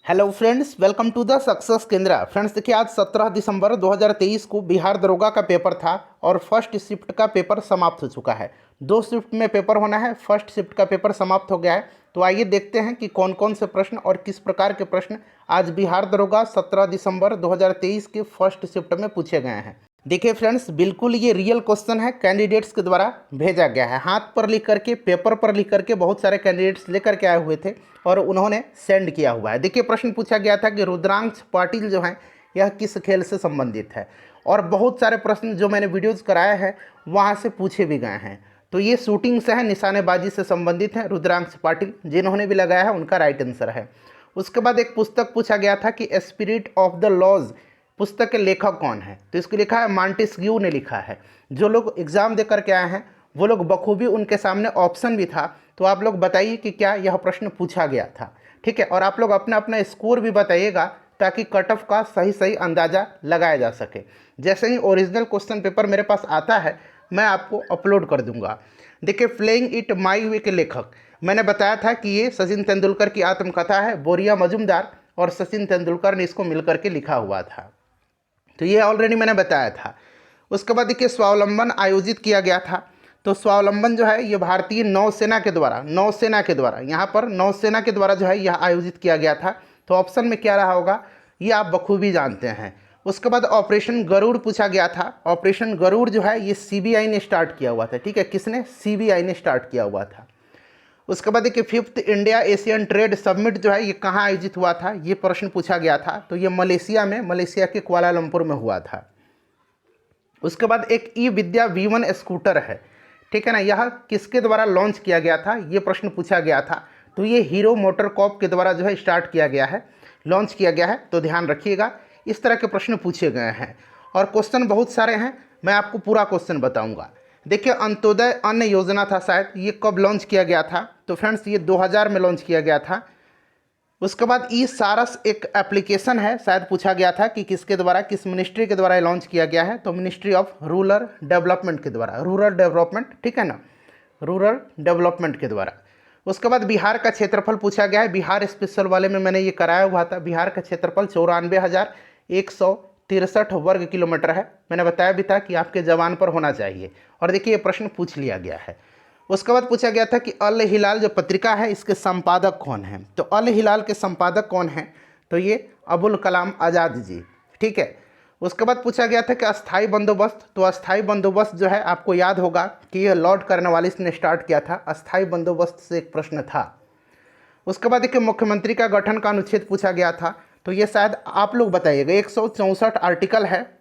Hello friends, welcome to the success Kendra. Friends देखिए, आज 17 दिसंबर 2023 को बिहार दरोगा का पेपर था और फर्स्ट शिफ्ट का पेपर समाप्त हो चुका है। दो शिफ्ट में पेपर होना है, फर्स्ट शिफ्ट का पेपर समाप्त हो गया है। तो आइए देखते हैं कि कौन कौन से प्रश्न और किस प्रकार के प्रश्न आज बिहार दरोगा 17 दिसंबर 2023 के फर्स्ट शिफ्ट में पूछे गए हैं। देखिए फ्रेंड्स, बिल्कुल ये रियल क्वेश्चन है, कैंडिडेट्स के द्वारा भेजा गया है। हाथ पर लिख करके, पेपर पर लिख करके बहुत सारे कैंडिडेट्स लेकर के आए हुए थे और उन्होंने सेंड किया हुआ है। देखिए, प्रश्न पूछा गया था कि रुद्रांश पाटिल जो हैं यह किस खेल से संबंधित है, और बहुत सारे प्रश्न जो मैंने वीडियोज़ कराए हैं वहाँ से पूछे भी गए हैं। तो ये शूटिंग से है, निशानेबाजी से संबंधित है। रुद्रांश पाटिल जिन्होंने भी लगाया है उनका राइट आंसर है। उसके बाद एक पुस्तक पूछा गया था कि स्पिरिट ऑफ द लॉज पुस्तक के लेखक कौन है, तो इसको लिखा है मॉन्टेस्क्यू ने लिखा है। जो लोग एग्ज़ाम दे करके आए हैं वो लोग बखूबी, उनके सामने ऑप्शन भी था, तो आप लोग बताइए कि क्या यह प्रश्न पूछा गया था। ठीक है, और आप लोग अपना अपना स्कोर भी बताइएगा ताकि कट ऑफ का सही सही अंदाज़ा लगाया जा सके। जैसे ही ओरिजिनल क्वेश्चन पेपर मेरे पास आता है मैं आपको अपलोड कर दूंगा। देखिए, प्लेइंग इट माई वे के लेखक मैंने बताया था कि ये सचिन तेंदुलकर की आत्मकथा है। बोरिया मजूमदार और सचिन तेंदुलकर ने इसको मिलकर के लिखा हुआ था, तो ये ऑलरेडी मैंने बताया था। उसके बाद देखिए, स्वावलंबन आयोजित किया गया था। तो स्वावलंबन जो है ये भारतीय नौसेना के द्वारा यहाँ पर नौसेना के द्वारा जो है यह आयोजित किया गया था। तो ऑप्शन में क्या रहा होगा ये आप बखूबी जानते हैं। उसके बाद ऑपरेशन गरुड़ पूछा गया था। ऑपरेशन गरुड़ जो है ये सीबीआई ने स्टार्ट किया हुआ था। ठीक है, किसने? सीबीआई ने स्टार्ट किया हुआ था। उसके बाद देखिए, 5th India Asian trade summit जो है ये कहाँ आयोजित हुआ था, ये प्रश्न पूछा गया था। तो ये मलेशिया के कुआलालंपुर में हुआ था। उसके बाद एक ई विद्या V1 स्कूटर है, ठीक है ना, यह किसके द्वारा लॉन्च किया गया था, ये प्रश्न पूछा गया था। तो ये हीरो मोटर कॉर्प के द्वारा जो है स्टार्ट किया गया है, लॉन्च किया गया है। तो ध्यान रखिएगा, इस तरह के प्रश्न पूछे गए हैं और क्वेश्चन बहुत सारे हैं। मैं आपको पूरा क्वेश्चन बताऊंगा। देखिए, अंत्योदय अन्न योजना था, शायद ये कब लॉन्च किया गया था, तो फ्रेंड्स ये 2000 में लॉन्च किया गया था। उसके बाद ई सारस एक एप्लीकेशन है, शायद पूछा गया था कि किसके द्वारा, किस मिनिस्ट्री के द्वारा लॉन्च किया गया है, तो मिनिस्ट्री ऑफ रूरल डेवलपमेंट के द्वारा, रूरल डेवलपमेंट, ठीक है ना, रूरल डेवलपमेंट के द्वारा। उसके बाद बिहार का क्षेत्रफल पूछा गया है। बिहार स्पेशल वाले में मैंने ये कराया हुआ था। बिहार का क्षेत्रफल 94,163 वर्ग किलोमीटर है। मैंने बताया भी था कि आपके जवान पर होना चाहिए, और देखिए ये प्रश्न पूछ लिया गया है। उसके बाद पूछा गया था कि अल हिलाल जो पत्रिका है इसके संपादक कौन हैं, तो अल हिलाल के संपादक कौन हैं, तो ये अबुल कलाम आज़ाद जी। ठीक है, उसके बाद पूछा गया था कि अस्थाई बंदोबस्त, तो अस्थाई बंदोबस्त जो है आपको याद होगा कि ये लॉर्ड कॉर्नवालिस ने स्टार्ट किया था। अस्थाई बंदोबस्त से एक प्रश्न था। उसके बाद देखिए, मुख्यमंत्री का गठन का अनुच्छेद पूछा गया था। तो ये शायद आप लोग बताइएगा, 164 आर्टिकल है।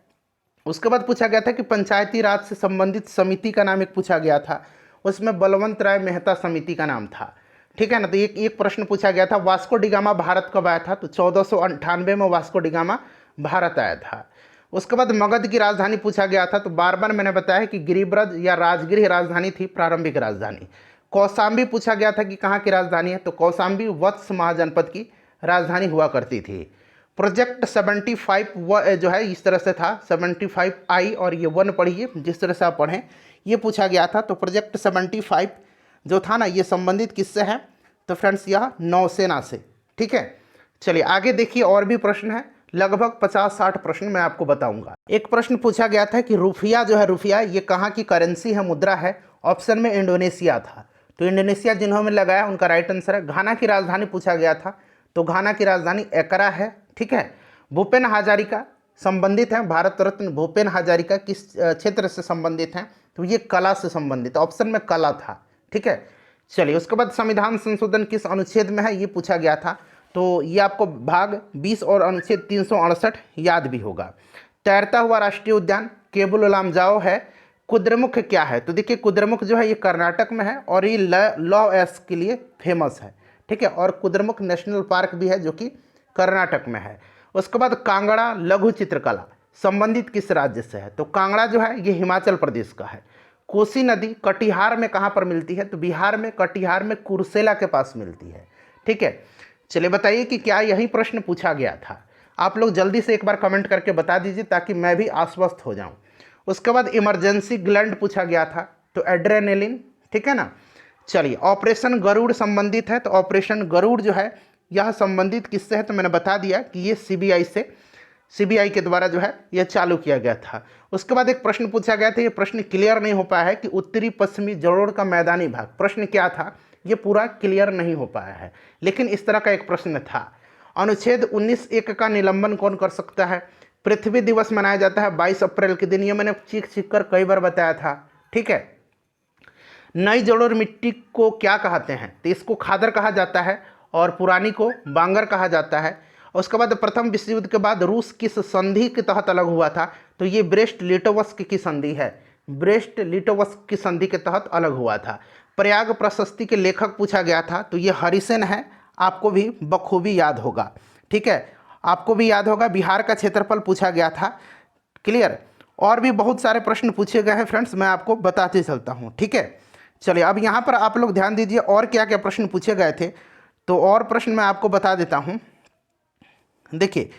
उसके बाद पूछा गया था कि पंचायती राज से संबंधित समिति का नाम एक पूछा गया था, उसमें बलवंत राय मेहता समिति का नाम था। ठीक है ना, तो एक प्रश्न पूछा गया था, वास्को डिगामा भारत कब आया था, तो 1498 में वास्को डिगामा भारत आया था। उसके बाद मगध की राजधानी पूछा गया था। तो बार बार मैंने बताया कि गिरिब्रज या राजगृह राजधानी थी, प्रारंभिक राजधानी। कौशाम्बी पूछा गया था कि कहाँ की राजधानी है, तो कौशाम्बी वत्स महाजनपद की राजधानी हुआ करती थी। प्रोजेक्ट 75 जो है इस तरह से था, 75I, और ये 1 पढ़िए जिस तरह से आप पढ़ें, ये पूछा गया था। तो प्रोजेक्ट 75 जो था ना ये संबंधित किससे है, तो फ्रेंड्स यह नौसेना से। ठीक है, चलिए आगे देखिए, और भी प्रश्न है, लगभग 50-60 प्रश्न मैं आपको बताऊंगा। एक प्रश्न पूछा गया था कि रुपया जो है, रुपया ये कहाँ की करेंसी है, मुद्रा है, ऑप्शन में इंडोनेशिया था। तो इंडोनेशिया जिन्होंने लगाया उनका राइट आंसर है। घाना की राजधानी पूछा गया था, तो घाना की राजधानी एकरा है। ठीक है, भूपेन हजारिका संबंधित हैं, भारत रत्न भूपेन हजारिका किस क्षेत्र से संबंधित हैं, तो ये कला से संबंधित, ऑप्शन में कला था। ठीक है, चलिए उसके बाद संविधान संशोधन किस अनुच्छेद में है ये पूछा गया था। तो ये आपको भाग 20 और अनुच्छेद 368 याद भी होगा। तैरता हुआ राष्ट्रीय उद्यान केबुल लामजाओ है। कुद्रेमुख क्या है, तो देखिए कुद्रेमुख जो है ये कर्नाटक में है और ये लॉ एस के लिए फेमस है। ठीक है, और कुद्रेमुख नेशनल पार्क भी है जो कि कर्नाटक में है। उसके बाद कांगड़ा लघु चित्रकला संबंधित किस राज्य से है, तो कांगड़ा जो है ये हिमाचल प्रदेश का है। कोसी नदी कटिहार में कहाँ पर मिलती है, तो बिहार में कटिहार में कुर्सेला के पास मिलती है। ठीक है, चलिए बताइए कि क्या यही प्रश्न पूछा गया था। आप लोग जल्दी से एक बार कमेंट करके बता दीजिए ताकि मैं भी आश्वस्त हो जाऊं। उसके बाद इमरजेंसी ग्लैंड पूछा गया था, तो एड्रेनलिन। ठीक है ना, चलिए ऑपरेशन गरुड़ संबंधित है, तो ऑपरेशन गरुड़ जो है यह संबंधित किससे है, तो मैंने बता दिया कि ये सीबीआई के द्वारा जो है यह चालू किया गया था। उसके बाद एक प्रश्न पूछा गया था, ये प्रश्न क्लियर नहीं हो पाया है कि उत्तरी पश्चिमी जलोढ़ का मैदानी भाग, प्रश्न क्या था ये पूरा क्लियर नहीं हो पाया है, लेकिन इस तरह का एक प्रश्न था। अनुच्छेद 19(1) का निलंबन कौन कर सकता है। पृथ्वी दिवस मनाया जाता है 22 अप्रैल के दिन, ये मैंने चीख कर कई बार बताया था। ठीक है, नई जलोढ़ मिट्टी को क्या कहते हैं, तो इसको खादर कहा जाता है और पुरानी को बांगर कहा जाता है। उसके बाद प्रथम विश्व युद्ध के बाद रूस किस संधि के तहत अलग हुआ था, तो ये ब्रेस्ट लिटोवस्क की संधि है, ब्रेस्ट लिटोवस्क की संधि के तहत अलग हुआ था। प्रयाग प्रशस्ति के लेखक पूछा गया था, तो ये हरिसेन है, आपको भी बखूबी याद होगा। ठीक है, आपको भी याद होगा। बिहार का क्षेत्रफल पूछा गया था। क्लियर, और भी बहुत सारे प्रश्न पूछे गए हैं फ्रेंड्स, मैं आपको बताते चलता हूँ। ठीक है, चलिए अब यहाँ पर आप लोग ध्यान दीजिए और क्या क्या प्रश्न पूछे गए थे, तो और प्रश्न मैं आपको बता देता हूँ। देखिए,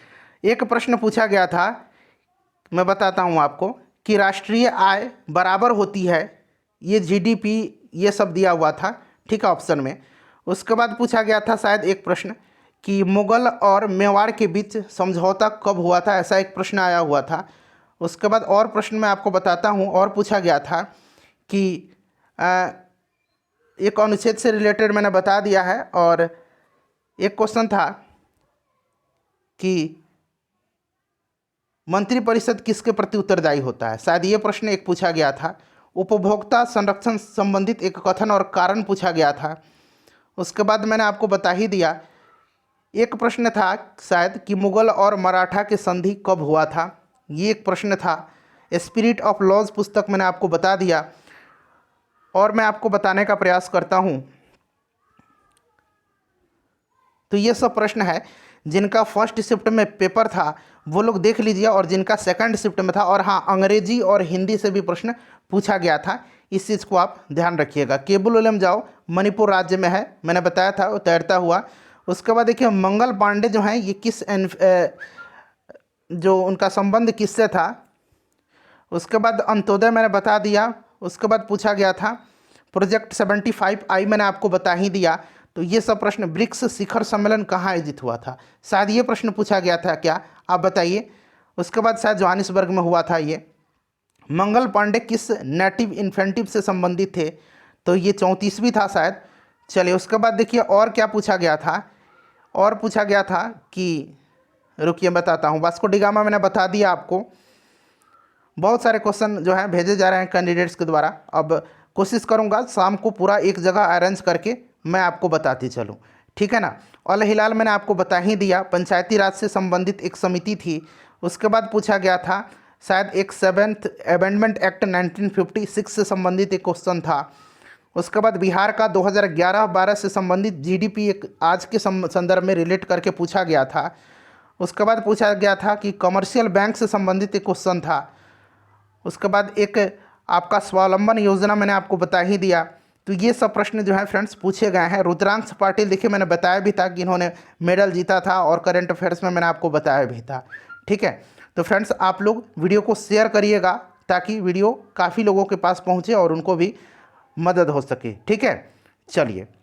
एक प्रश्न पूछा गया था, मैं बताता हूँ आपको, कि राष्ट्रीय आय बराबर होती है, ये जीडीपी ये सब दिया हुआ था। ठीक है, ऑप्शन में। उसके बाद पूछा गया था शायद एक प्रश्न कि मुगल और मेवाड़ के बीच समझौता कब हुआ था, ऐसा एक प्रश्न आया हुआ था। उसके बाद और प्रश्न मैं आपको बताता हूँ, और पूछा गया था कि एक अनुच्छेद से रिलेटेड मैंने बता दिया है, और एक क्वेश्चन था कि मंत्रिपरिषद किसके प्रति उत्तरदायी होता है, शायद ये प्रश्न एक पूछा गया था। उपभोक्ता संरक्षण संबंधित एक कथन और कारण पूछा गया था। उसके बाद मैंने आपको बता ही दिया। एक प्रश्न था शायद कि मुगल और मराठा के संधि कब हुआ था, ये एक प्रश्न था। स्पिरिट ऑफ लॉज पुस्तक मैंने आपको बता दिया, और मैं आपको बताने का प्रयास करता हूँ। तो ये सब प्रश्न है जिनका फर्स्ट शिफ्ट में पेपर था वो लोग देख लीजिए, और जिनका सेकंड शिफ्ट में था। और हाँ, अंग्रेजी और हिंदी से भी प्रश्न पूछा गया था, इस चीज़ को आप ध्यान रखिएगा। केबुल उलम जाओ मणिपुर राज्य में है, मैंने बताया था, वो तैरता हुआ। उसके बाद देखिए, मंगल पांडे जो हैं ये किस जो उनका संबंध किससे था। उसके बाद अंत्योदय मैंने बता दिया। उसके बाद पूछा गया था प्रोजेक्ट 75I, मैंने आपको बता ही दिया। तो ये सब प्रश्न, ब्रिक्स शिखर सम्मेलन कहाँ आयोजित हुआ था, शायद ये प्रश्न पूछा गया था क्या, आप बताइए। उसके बाद शायद जोहानिसबर्ग में हुआ था ये। मंगल पांडे किस नेटिव इन्फेंटिव से संबंधित थे, तो ये 34वीं था शायद। चलिए, उसके बाद देखिए और क्या पूछा गया था, और पूछा गया था कि, रुकिए बताता हूँ, वास्को डी गामा मैंने बता दिया आपको। बहुत सारे क्वेश्चन जो हैं भेजे जा रहे हैं कैंडिडेट्स के द्वारा। अब कोशिश करूँगा शाम को पूरा एक जगह अरेंज करके मैं आपको बताती चलूँ, ठीक है ना। अल हिलाल मैंने आपको बता ही दिया, पंचायती राज से संबंधित एक समिति थी। उसके बाद पूछा गया था शायद एक 7th अमेंडमेंट एक्ट 1956 से संबंधित एक क्वेश्चन था। उसके बाद बिहार का 2011-12 से संबंधित जीडीपी एक आज के संदर्भ में रिलेट करके पूछा गया था। उसके बाद पूछा गया था कि कमर्शियल बैंक से संबंधित एक क्वेश्चन था। उसके बाद एक आपका स्वावलंबन योजना मैंने आपको बता ही दिया। तो ये सब प्रश्न जो है फ्रेंड्स पूछे गए हैं। रुद्रांश पाटिल देखिए, मैंने बताया भी था कि इन्होंने मेडल जीता था, और करंट अफेयर्स में मैंने आपको बताया भी था। ठीक है, तो फ्रेंड्स आप लोग वीडियो को शेयर करिएगा ताकि वीडियो काफ़ी लोगों के पास पहुँचे और उनको भी मदद हो सके। ठीक है, चलिए।